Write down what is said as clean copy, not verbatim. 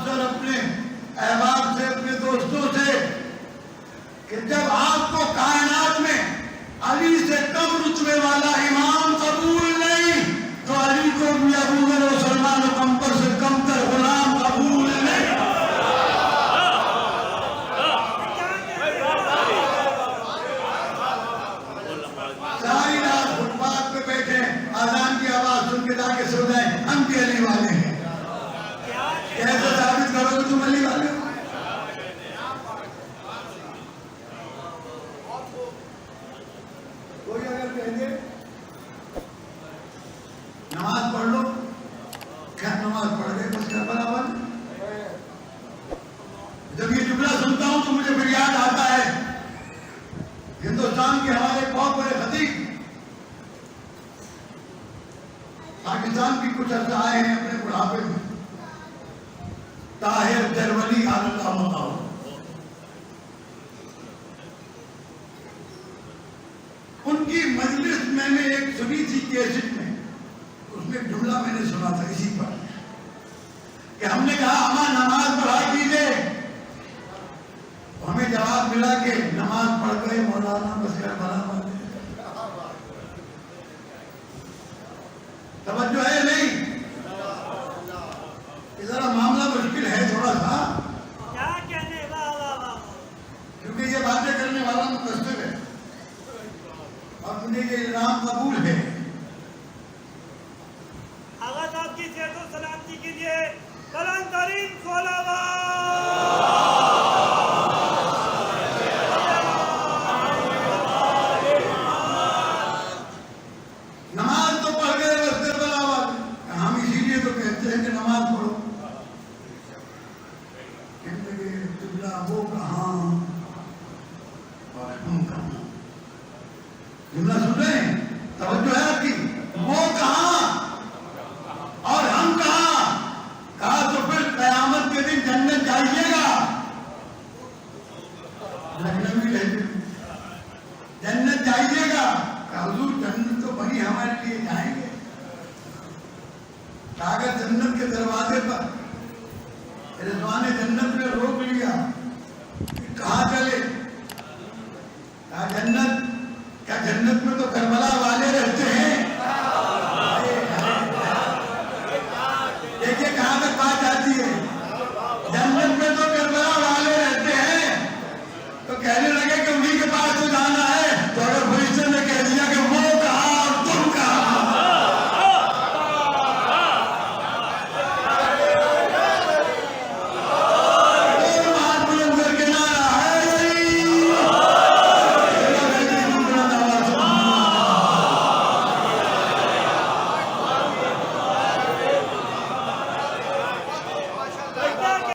अक्सर अपने अहबाब से, अपने दोस्तों से, कि जब आपको कायनात में अली से कम रुतबे वाला इमाम कबूल नहीं, तो अली को भी अबू बकर और सलमान और कंपर से कम कर गुलाम कबूल नहीं। सारी रात फुटपाथ पे बैठे आजान की आवाज सुन के जाके सो जाए, हम भी अली वाले हैं। कैसे साबित करोगे तुम अली वाले हो? कोई अगर कहेंगे नमाज पढ़ लो, क्या नमाज पढ़ गए बस क्या बराबर? जब ये जुमला सुनता हूं तो मुझे फिर याद आता है हिंदुस्तान के हमारे बहुत बड़े खतीब पाकिस्तान की कुछ अर्सा आए हैं अपने बुढ़ापे में, ताहिर जरवली अल्लाह मकाम। उनकी मजलिस मैंने एक सुनी थी कैसेट में, उसमें एक जुमला मैंने सुना था इसी पर कि हमने कहा अम्मा नमाज पढ़ा कीजिए, हमें जवाब मिला कि नमाज पढ़ गए मौलाना बस कर बराबर। तवज्जो है नहीं? जरा मामला मुश्किल है थोड़ा सा, क्या कहने वाला, क्योंकि ये बातें करने वाला मुकस्सिर है और मुझे ये इनाम कबूल है। आगा साहब की सेहत और सलामती के लिए बुलंद तरीन सलावत। नमाज तो पढ़ गए बस कर बराबर, हम इसीलिए तो कहते हैं कि नमाज पढ़ो। वो कहाँ और हम कहाँ? जुमला सुन रहे हैं? तवज्जो है आपकी? वो कहाँ और हम कहाँ? कहा तो फिर कयामत के दिन जन्नत जाइएगा, लखनवी लहजे में जन्नत जाइएगा। हुजूर जन्नत तो बनी हमारे लिए, जाएंगे। अगर जन्नत के दरवाजे पर रिजवान जन्नत ने रोक लिया